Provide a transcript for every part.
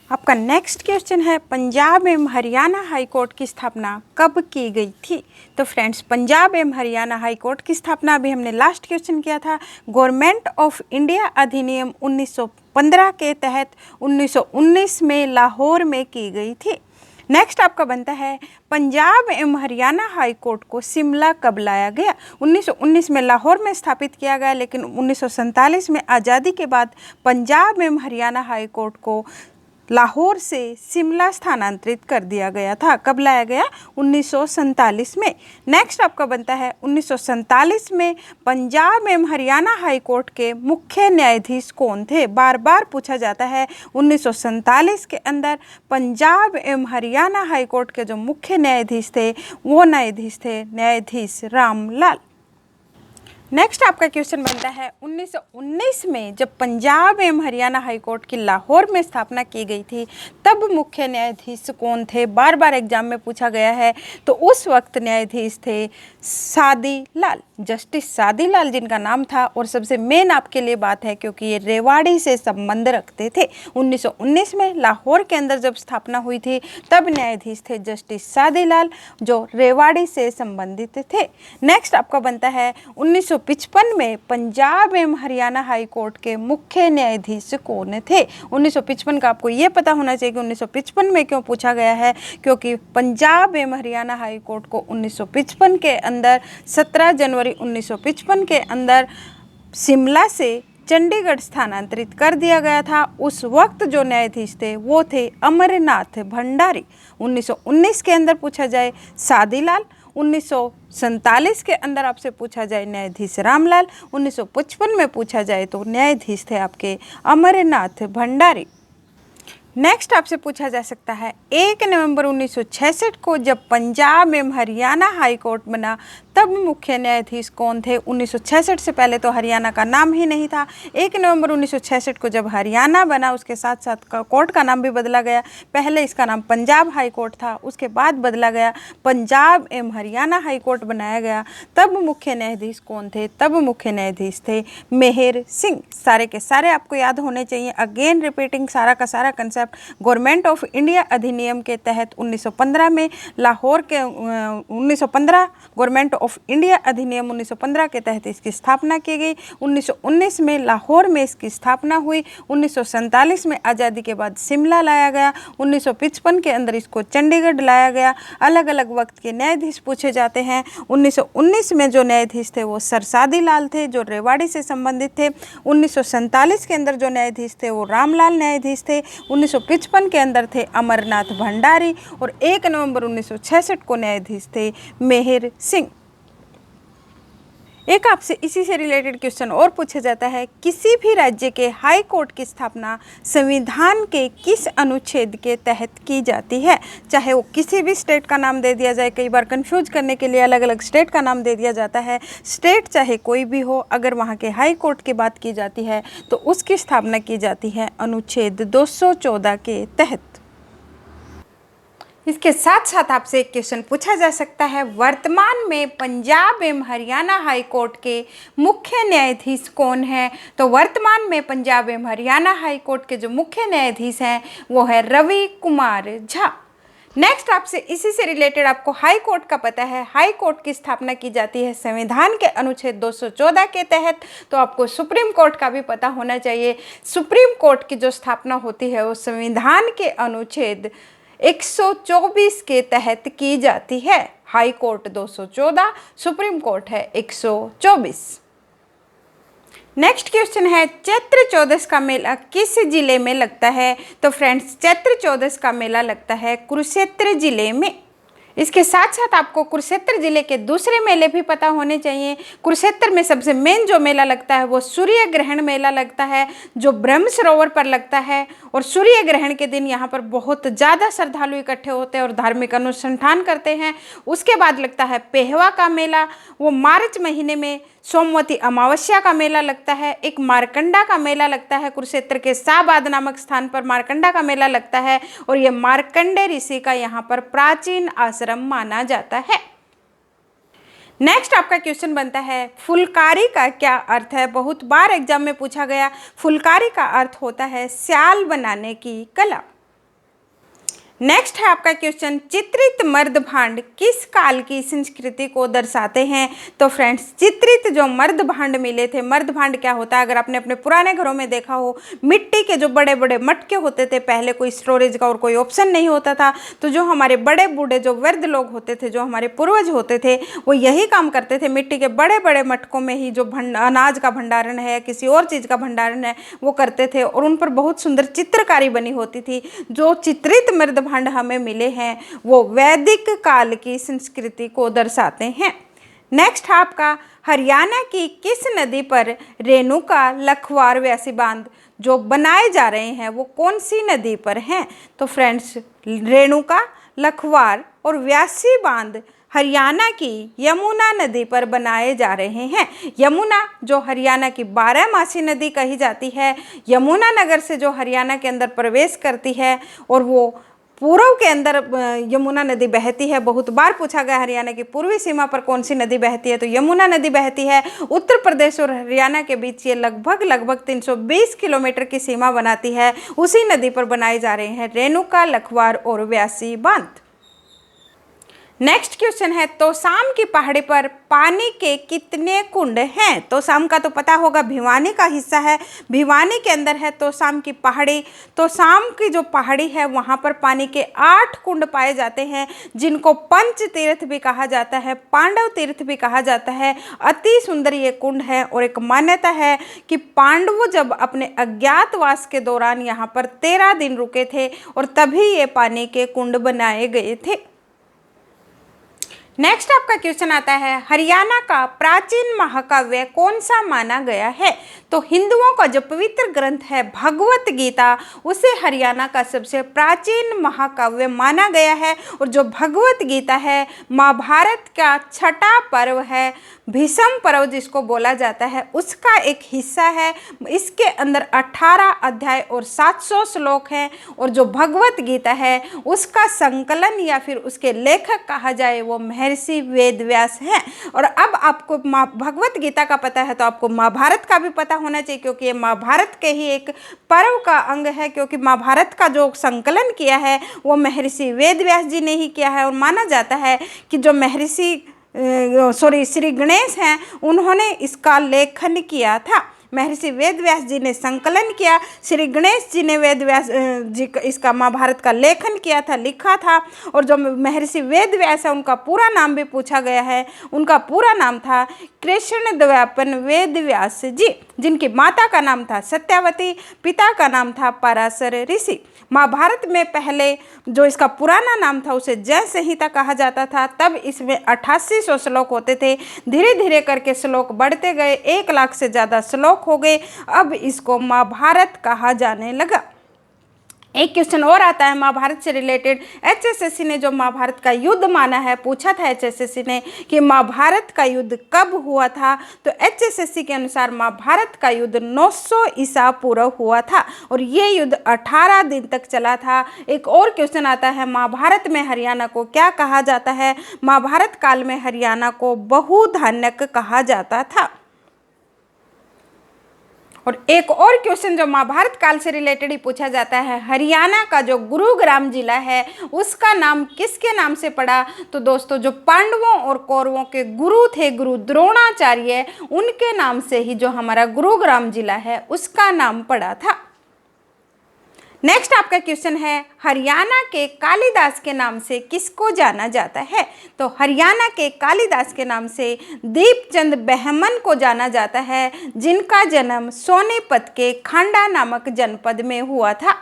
आपका next question है पंजाब एवं हरियाणा हाई कोर्ट की स्थापना कब की गई थी। तो फ्रेंड्स, पंजाब एवं हरियाणा हाई कोर्ट की स्थापना अभी हमने लास्ट क्वेश्चन किया था, गवर्नमेंट ऑफ इंडिया अधिनियम 1915 के तहत 1919 में लाहौर में की गई थी। नेक्स्ट आपका बनता है पंजाब एवं हरियाणा हाई कोर्ट को शिमला कब लाया गया। 1919 में लाहौर में स्थापित किया गया, लेकिन 1947 में आज़ादी के बाद पंजाब एवं हरियाणा हाई कोर्ट को लाहौर से शिमला स्थानांतरित कर दिया गया था। कब लाया गया? 1947 में। नेक्स्ट आपका बनता है 1947 में पंजाब एवं हरियाणा हाई कोर्ट के मुख्य न्यायाधीश कौन थे। बार बार पूछा जाता है। 1947 के अंदर पंजाब एवं हरियाणा हाई कोर्ट के जो मुख्य न्यायाधीश थे वो न्यायाधीश थे न्यायाधीश रामलाल। नेक्स्ट आपका क्वेश्चन बनता है 1919 में जब पंजाब एवं हरियाणा हाई कोर्ट की लाहौर में स्थापना की गई थी तब मुख्य न्यायाधीश कौन थे। बार बार एग्जाम में पूछा गया है। तो उस वक्त न्यायाधीश थे सादी लाल, जस्टिस सादी लाल जिनका नाम था। और सबसे मेन आपके लिए बात है क्योंकि ये रेवाड़ी से संबंध रखते थे। 1919 में लाहौर के अंदर जब स्थापना हुई थी तब न्यायाधीश थे जस्टिस सादी लाल जो रेवाड़ी से संबंधित थे। नेक्स्ट आपका बनता है 1955 में पंजाब एवं हरियाणा हाई कोर्ट के मुख्य न्यायाधीश कौन थे। 1955 का आपको ये पता होना चाहिए कि 1955 में क्यों पूछा गया है, क्योंकि पंजाब एवं हरियाणा हाई कोर्ट को 1955 के अंदर 17 जनवरी 1955 के अंदर शिमला से चंडीगढ़ स्थानांतरित कर दिया गया था। उस वक्त जो न्यायाधीश थे वो थे अमरनाथ भंडारी। 1919 के अंदर पूछा जाए सादी लाल, 1947 के अंदर आपसे पूछा जाए न्यायाधीश रामलाल, 1955 में पूछा जाए तो न्यायाधीश थे आपके अमरनाथ भंडारी। नेक्स्ट आपसे पूछा जा सकता है 1 नवंबर 1966 को जब पंजाब एवं हरियाणा हाई कोर्ट बना तब मुख्य न्यायाधीश कौन थे। 1966 से पहले तो हरियाणा का नाम ही नहीं था। 1 नवंबर 1966 को जब हरियाणा बना उसके साथ साथ कोर्ट का नाम भी बदला गया। पहले इसका नाम पंजाब हाई कोर्ट था, उसके बाद बदला गया, पंजाब एवं हरियाणा हाई कोर्ट बनाया गया। तब मुख्य न्यायाधीश कौन थे? तब मुख्य न्यायाधीश थे मेहर सिंह। सारे के सारे आपको याद होने चाहिए। अगेन रिपीटिंग सारा का सारा कंसेप्ट। गवर्नमेंट ऑफ इंडिया अधिनियम के तहत 1915 में लाहौर के 1915 गवर्नमेंट ऑफ इंडिया अधिनियम 1915 के तहत इसकी स्थापना की गई। 1919 में लाहौर में इसकी स्थापना हुई। 1947 में आज़ादी के बाद शिमला लाया गया। 1955 के अंदर इसको चंडीगढ़ लाया गया। अलग अलग वक्त के न्यायाधीश पूछे जाते हैं। 1919 में जो न्यायाधीश थे वो सर सादी लाल थे जो रेवाड़ी से संबंधित थे। 1947 के अंदर जो न्यायाधीश थे वो रामलाल न्यायाधीश थे। 1955 के अंदर थे अमरनाथ भंडारी और 1 नवंबर 1966 को न्यायाधीश थे मेहर सिंह। एक आपसे इसी से रिलेटेड क्वेश्चन और पूछा जाता है, किसी भी राज्य के हाई कोर्ट की स्थापना संविधान के किस अनुच्छेद के तहत की जाती है। चाहे वो किसी भी स्टेट का नाम दे दिया जाए, कई बार कंफ्यूज करने के लिए अलग अलग स्टेट का नाम दे दिया जाता है। स्टेट चाहे कोई भी हो, अगर वहाँ के हाई कोर्ट की बात की जाती है तो उसकी स्थापना की जाती है अनुच्छेद 214 के तहत। इसके साथ साथ आपसे एक क्वेश्चन पूछा जा सकता है, वर्तमान में पंजाब एवं हरियाणा हाई कोर्ट के मुख्य न्यायाधीश कौन है। तो वर्तमान में पंजाब एवं हरियाणा हाई कोर्ट के जो मुख्य न्यायाधीश हैं वो है रवि कुमार झा। नेक्स्ट आपसे इसी से रिलेटेड आपको हाई कोर्ट का पता है। हाई कोर्ट की स्थापना की जाती है संविधान के अनुच्छेद 214 के तहत। तो आपको सुप्रीम कोर्ट का भी पता होना चाहिए। सुप्रीम कोर्ट की जो स्थापना होती है वो संविधान के अनुच्छेद 124 के तहत की जाती है। हाई कोर्ट 214, सुप्रीम कोर्ट है 124। नेक्स्ट क्वेश्चन है, चैत्र चौदस का मेला किस जिले में लगता है। तो फ्रेंड्स, चैत्र चौदस का मेला लगता है कुरुक्षेत्र जिले में। इसके साथ साथ आपको कुरुक्षेत्र जिले के दूसरे मेले भी पता होने चाहिए। कुरुक्षेत्र में सबसे मेन जो मेला लगता है वो सूर्य ग्रहण मेला लगता है जो ब्रह्म सरोवर पर लगता है। और सूर्य ग्रहण के दिन यहाँ पर बहुत ज़्यादा श्रद्धालु इकट्ठे होते हैं और धार्मिक अनुष्ठान करते हैं। उसके बाद लगता है पेहवा का मेला, वो मार्च महीने में सोमवती अमावस्या का मेला लगता है। एक मारकंडा का मेला लगता है कुरुक्षेत्र के शाहबाद नामक स्थान पर मारकंडा का मेला लगता है और ये मार्कंडे ऋषि का यहाँ पर प्राचीन आश्रम माना जाता है। नेक्स्ट आपका क्वेश्चन बनता है, फुलकारी का क्या अर्थ है। बहुत बार एग्जाम में पूछा गया। फुलकारी का अर्थ होता है स्याल बनाने की कला। नेक्स्ट है आपका क्वेश्चन, चित्रित मर्द भांड किस काल की संस्कृति को दर्शाते हैं। तो फ्रेंड्स, चित्रित जो मर्द भांड मिले थे, मर्द भांड क्या होता है, अगर आपने अपने पुराने घरों में देखा हो, मिट्टी के जो बड़े बड़े मटके होते थे, पहले कोई स्टोरेज का और कोई ऑप्शन नहीं होता था, तो जो हमारे बड़े बूढ़े जो वृद्ध लोग होते थे, जो हमारे पूर्वज होते थे, वो यही काम करते थे, मिट्टी के बड़े बड़े मटकों में ही जो अनाज का भंडारण है, किसी और चीज़ का भंडारण है, वो करते थे और उन पर बहुत सुंदर चित्रकारी बनी होती थी। जो चित्रित मृद भांड हमें मिले हैं वो वैदिक काल की संस्कृति को दर्शाते हैं। नेक्स्ट है आपका, हरियाणा की किस नदी पर रेणुका लखवार व्यासी बांध जो बनाए जा रहे हैं वो कौन सी नदी पर हैं। तो फ्रेंड्स, रेणुका, लखवार और व्यासी बांध हरियाणा की यमुना नदी पर बनाए जा रहे हैं। यमुना जो हरियाणा की 12मासी नदी कही जाती है, यमुना नगर से जो हरियाणा के अंदर प्रवेश करती है और वो पूर्व के अंदर यमुना नदी बहती है। बहुत बार पूछा गया हरियाणा की पूर्वी सीमा पर कौन सी नदी बहती है, तो यमुना नदी बहती है। उत्तर प्रदेश और हरियाणा के बीच ये लगभग 320 किलोमीटर की सीमा बनाती है। उसी नदी पर बनाए जा रहे हैं रेणुका, लखवार और व्यासी बांध। नेक्स्ट क्वेश्चन है, तोशाम की पहाड़ी पर पानी के कितने कुंड हैं। तोशाम का तो पता होगा भिवानी का हिस्सा है, भिवानी के अंदर है तोशाम की पहाड़ी। तोशाम की जो पहाड़ी है वहाँ पर पानी के 8 कुंड पाए जाते हैं, जिनको पंच तीर्थ भी कहा जाता है, पांडव तीर्थ भी कहा जाता है। अति सुंदर ये कुंड है और एक मान्यता है कि पांडव जब अपने अज्ञातवास के दौरान यहाँ पर 13 दिन रुके थे और तभी ये पानी के कुंड बनाए गए थे। नेक्स्ट आपका क्वेश्चन आता है, हरियाणा का प्राचीन महाकाव्य कौन सा माना गया है। तो हिंदुओं का जो पवित्र ग्रंथ है भगवत गीता, उसे हरियाणा का सबसे प्राचीन महाकाव्य माना गया है। और जो भगवत गीता है महाभारत का छठा पर्व है, भीष्म पर्व जिसको बोला जाता है, उसका एक हिस्सा है। इसके अंदर 18 अध्याय और 700 श्लोक हैं। और जो भगवत गीता है उसका संकलन या फिर उसके लेखक कहा जाए वो महर्षि वेदव्यास हैं। और अब आपको भगवत गीता का पता है तो आपको महाभारत का भी पता होना चाहिए, क्योंकि ये महाभारत के ही एक पर्व का अंग है। क्योंकि महाभारत का जो संकलन किया है वो महर्षि वेदव्यास जी ने ही किया है। और माना जाता है कि जो श्री गणेश हैं उन्होंने इसका लेखन किया था। महर्षि वेदव्यास जी ने संकलन किया, श्री गणेश जी ने वेदव्यास जी इसका महाभारत का लेखन किया था, लिखा था। और जो महर्षि वेदव्यास है उनका पूरा नाम भी पूछा गया है। उनका पूरा नाम था कृष्णद्वैपायन वेदव्यास जी, जिनकी माता का नाम था सत्यावती, पिता का नाम था पराशर ऋषि। महाभारत में पहले जो इसका पुराना नाम था उसे जय संहिता कहा जाता था। तब इसमें 8800 श्लोक होते थे। धीरे धीरे करके श्लोक बढ़ते गए, 1 लाख से ज़्यादा श्लोक हो गए। अब इसको महाभारत कहा जाने लगा। एक क्वेश्चन और आता है महाभारत से रिलेटेड। एचएसएससी ने जो महाभारत का युद्ध माना है, पूछा था एचएसएससी ने कि महाभारत का युद्ध कब हुआ था। तो एचएसएससी के अनुसार महाभारत का युद्ध 900 ईसा पूर्व हुआ था और ये युद्ध 18 दिन तक चला था। एक और क्वेश्चन आता है, महाभारत में हरियाणा को क्या कहा जाता है। महाभारत काल में हरियाणा को बहुधान्यक कहा जाता था। और एक और क्वेश्चन जो महाभारत काल से रिलेटेड ही पूछा जाता है, हरियाणा का जो गुरुग्राम जिला है उसका नाम किसके नाम से पड़ा। तो दोस्तों, जो पांडवों और कौरवों के गुरु थे, गुरु द्रोणाचार्य, उनके नाम से ही जो हमारा गुरुग्राम जिला है उसका नाम पड़ा था। नेक्स्ट आपका क्वेश्चन है, हरियाणा के कालिदास के नाम से किसको जाना जाता है। तो हरियाणा के कालिदास के नाम से दीपचंद बहमन को जाना जाता है, जिनका जन्म सोनीपत के खांडा नामक जनपद में हुआ था।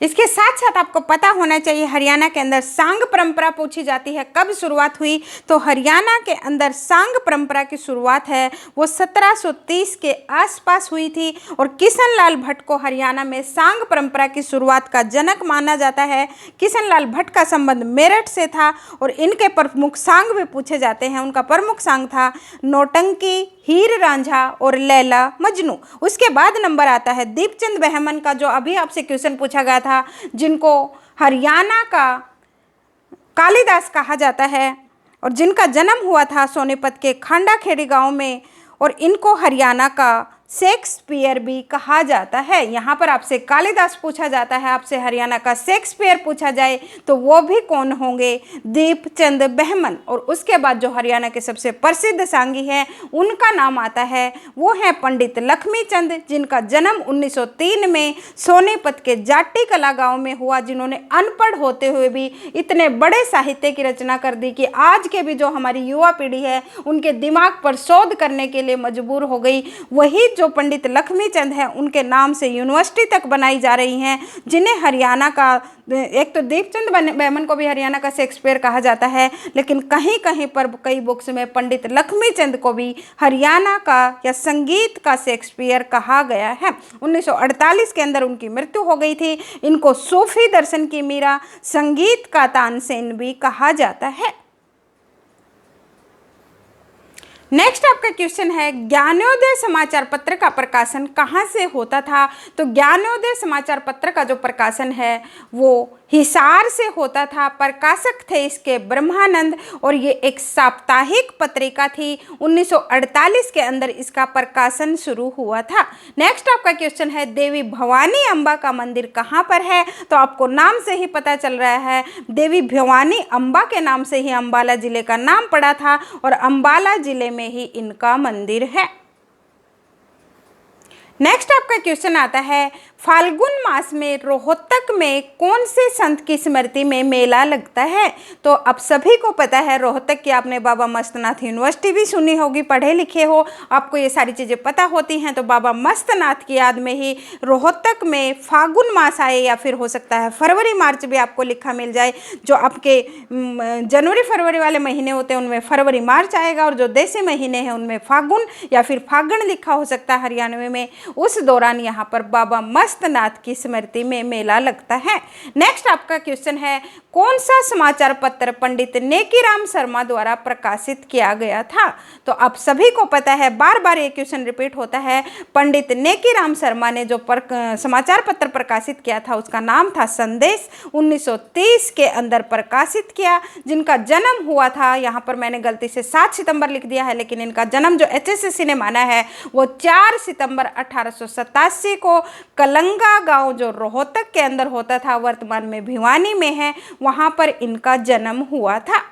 इसके साथ साथ आपको पता होना चाहिए हरियाणा के अंदर सांग परंपरा पूछी जाती है, कब शुरुआत हुई। तो हरियाणा के अंदर सांग परंपरा की शुरुआत है वो 1730 के आसपास हुई थी। और किशन लाल भट्ट को हरियाणा में सांग परंपरा की शुरुआत का जनक माना जाता है। किशन लाल भट्ट का संबंध मेरठ से था और इनके प्रमुख सांग भी पूछे जाते हैं। उनका प्रमुख सांग था नौटंकी, हीर रांझा और लैला मजनू। उसके बाद नंबर आता है दीपचंद बहमन का, जो अभी आपसे क्वेश्चन पूछा गया था, जिनको हरियाणा का कालिदास कहा जाता है और जिनका जन्म हुआ था सोनीपत के खांडा खेड़ी गांव में। और इनको हरियाणा का शेक्सपियर भी कहा जाता है। यहाँ पर आपसे कालिदास पूछा जाता है, आपसे हरियाणा का शेक्सपियर पूछा जाए तो वो भी कौन होंगे? दीपचंद बहमन। और उसके बाद जो हरियाणा के सबसे प्रसिद्ध सांगी हैं उनका नाम आता है, वो है पंडित लक्ष्मीचंद, जिनका जन्म 1903 में सोनीपत के जाटी कला गांव में हुआ, जिन्होंने अनपढ़ होते हुए भी इतने बड़े साहित्य की रचना कर दी कि आज के भी जो हमारी युवा पीढ़ी है उनके दिमाग पर शोध करने के लिए मजबूर हो गई। वही जो पंडित लक्ष्मीचंद हैं उनके नाम से यूनिवर्सिटी तक बनाई जा रही हैं, जिन्हें हरियाणा का, एक तो दीपचंद बहमन को भी हरियाणा का शेक्सपियर कहा जाता है, लेकिन कहीं कहीं पर कई बुक्स में पंडित लक्ष्मीचंद को भी हरियाणा का या संगीत का शेक्सपियर कहा गया है। 1948 के अंदर उनकी मृत्यु हो गई थी। इनको सूफी दर्शन की मीरा, संगीत का तानसेन भी कहा जाता है। नेक्स्ट आपका क्वेश्चन है, ज्ञानोदय समाचार पत्र का प्रकाशन कहाँ से होता था? तो ज्ञानोदय समाचार पत्र का जो प्रकाशन है वो हिसार से होता था। प्रकाशक थे इसके ब्रह्मानंद, और ये एक साप्ताहिक पत्रिका थी। 1948 के अंदर इसका प्रकाशन शुरू हुआ था। नेक्स्ट आपका क्वेश्चन है, देवी भवानी अम्बा का मंदिर कहाँ पर है? तो आपको नाम से ही पता चल रहा है, देवी भवानी अम्बा के नाम से ही अम्बाला जिले का नाम पड़ा था, और अम्बाला जिले में ही इनका मंदिर है। नेक्स्ट आपका क्वेश्चन आता है, फाल्गुन मास में रोहतक में कौन से संत की स्मृति में मेला लगता है? तो आप सभी को पता है, रोहतक की आपने बाबा मस्तनाथ यूनिवर्सिटी भी सुनी होगी, पढ़े लिखे हो, आपको ये सारी चीज़ें पता होती हैं। तो बाबा मस्तनाथ की याद में ही रोहतक में फाल्गुन मास आए, या फिर हो सकता है फरवरी मार्च भी आपको लिखा मिल जाए। जो आपके जनवरी फरवरी वाले महीने होते हैं उनमें फरवरी मार्च आएगा, और जो देसी महीने हैं उनमें फाल्गुन या फिर फागण लिखा हो सकता है हरियाणवी में। उस दौरान यहाँ पर बाबा मस्तनाथ की स्मृति में मेला लगता है। नेक्स्ट आपका क्वेश्चन है, कौन सा समाचार पत्र पंडित नेकीराम शर्मा द्वारा प्रकाशित किया गया था? तो आप सभी को पता है, बार बार ये क्वेश्चन रिपीट होता है, पंडित नेकीराम शर्मा ने जो समाचार पत्र प्रकाशित किया था उसका नाम था संदेश। 1930 के अंदर प्रकाशित किया। जिनका जन्म हुआ था, यहाँ पर मैंने गलती से 7 सितंबर लिख दिया है, लेकिन इनका जन्म जो HSSC ने माना है वो 4 सितंबर 1887 को कलंगा गांव जो रोहतक के अंदर होता था, वर्तमान में भिवानी में है, वहां पर इनका जन्म हुआ था।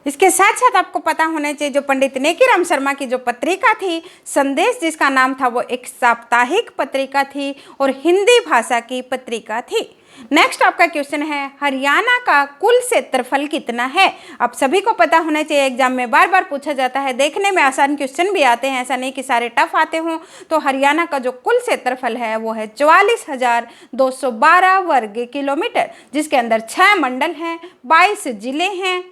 इसके साथ साथ आपको पता होना चाहिए, जो पंडित नेकीराम शर्मा की जो पत्रिका थी संदेश, जिसका नाम था, वो एक साप्ताहिक पत्रिका थी और हिंदी भाषा की पत्रिका थी। नेक्स्ट आपका क्वेश्चन है, हरियाणा का कुल क्षेत्रफल कितना है? आप सभी को पता होना चाहिए, एग्जाम में बार बार पूछा जाता है। देखने में आसान क्वेश्चन भी आते हैं, ऐसा नहीं कि सारे टफ आते हों। तो हरियाणा का जो कुल क्षेत्रफल है वो है 44,212 वर्ग किलोमीटर, जिसके अंदर 6 मंडल हैं, 22 जिले हैं,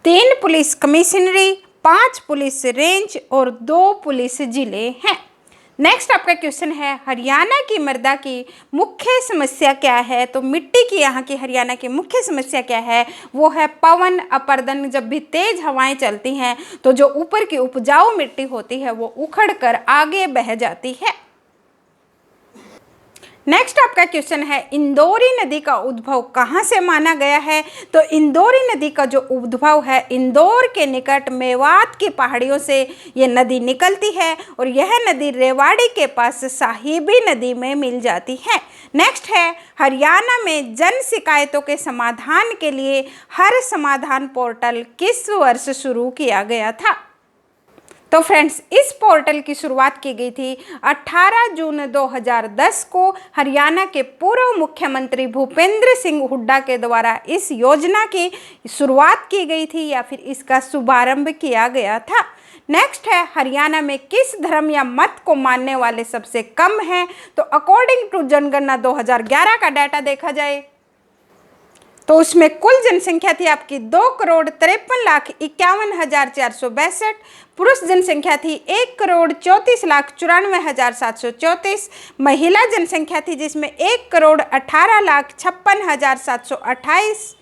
3 पुलिस कमिश्नरी, 5 पुलिस रेंज और 2 पुलिस जिले हैं। नेक्स्ट आपका क्वेश्चन है, हरियाणा की मृदा की मुख्य समस्या क्या है? तो मिट्टी की यहाँ की हरियाणा की मुख्य समस्या क्या है? वो है पवन अपर्दन। जब भी तेज हवाएं चलती हैं तो जो ऊपर की उपजाऊ मिट्टी होती है वो उखड़ कर आगे बह जाती है। नेक्स्ट आपका क्वेश्चन है, इंदौरी नदी का उद्भव कहाँ से माना गया है? तो इंदौरी नदी का जो उद्भव है, इंदौर के निकट मेवात की पहाड़ियों से ये नदी निकलती है, और यह नदी रेवाड़ी के पास साहिबी नदी में मिल जाती है। नेक्स्ट है, हरियाणा में जन शिकायतों के समाधान के लिए हर समाधान पोर्टल किस वर्ष शुरू किया गया था? तो फ्रेंड्स, इस पोर्टल की शुरुआत की गई थी 18 जून 2010 को हरियाणा के पूर्व मुख्यमंत्री भूपेंद्र सिंह हुड्डा के द्वारा इस योजना की शुरुआत की गई थी, या फिर इसका शुभारंभ किया गया था। नेक्स्ट है, हरियाणा में किस धर्म या मत को मानने वाले सबसे कम हैं? तो अकॉर्डिंग टू जनगणना 2011 का डाटा देखा जाए तो उसमें कुल जनसंख्या थी आपकी 2,53,51,462। पुरुष जनसंख्या थी 1,34,94,734। महिला जनसंख्या थी जिसमें 1,18,56,728।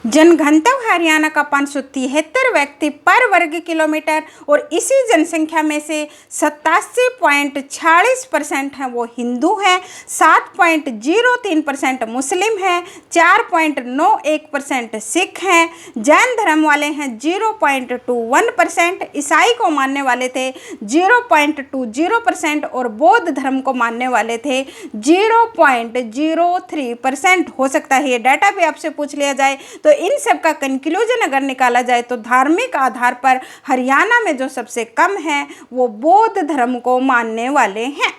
जनघनत्व हरियाणा का 573 व्यक्ति पर वर्ग किलोमीटर और इसी जनसंख्या में से 87.46% हैं वो हिंदू हैं, 7.03% मुस्लिम हैं, 4.91% सिख हैं, जैन धर्म वाले हैं 0.21%, ईसाई को मानने वाले थे 0.20% और बौद्ध धर्म को मानने वाले थे 0.03%। हो सकता है ये डाटा भी आपसे पूछ लिया जाए। तो इन सब का कंक्लूजन अगर निकाला जाए तो धार्मिक आधार पर हरियाणा में जो सबसे कम है वो बौद्ध धर्म को मानने वाले हैं।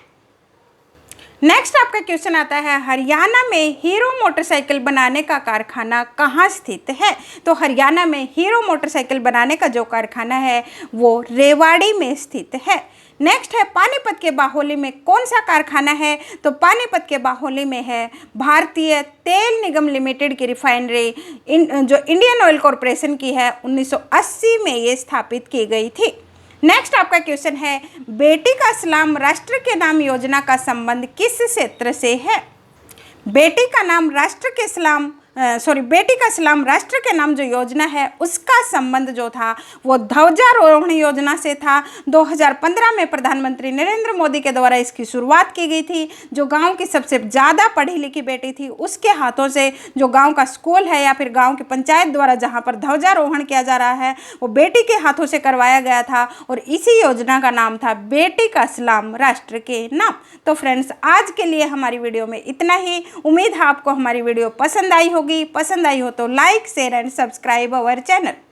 नेक्स्ट आपका क्वेश्चन आता है, हरियाणा में हीरो मोटरसाइकिल बनाने का कारखाना कहाँ स्थित है? तो हरियाणा में हीरो मोटरसाइकिल बनाने का जो कारखाना है वो रेवाड़ी में स्थित है। नेक्स्ट है, पानीपत के बाहोली में कौन सा कारखाना है? तो पानीपत के बाहोली में है भारतीय तेल निगम लिमिटेड की रिफाइनरी, जो इंडियन ऑयल कॉरपोरेशन की है, 1980 में ये स्थापित की गई थी। नेक्स्ट आपका क्वेश्चन है, बेटी का सलाम राष्ट्र के नाम योजना का संबंध किस क्षेत्र से है? बेटी का सलाम राष्ट्र के नाम जो योजना है उसका संबंध जो था वो ध्वजारोहण योजना से था। 2015 में प्रधानमंत्री नरेंद्र मोदी के द्वारा इसकी शुरुआत की गई थी। जो गांव की सबसे ज़्यादा पढ़ी लिखी बेटी थी उसके हाथों से जो गांव का स्कूल है या फिर गांव की पंचायत द्वारा जहां पर ध्वजारोहण किया जा रहा है वो बेटी के हाथों से करवाया गया था और इसी योजना का नाम था बेटी का सलाम राष्ट्र के नाम। तो फ्रेंड्स, आज के लिए हमारी वीडियो में इतना ही। उम्मीद है आपको हमारी वीडियो पसंद आई होगी। पसंद आई हो तो like, share and subscribe our channel.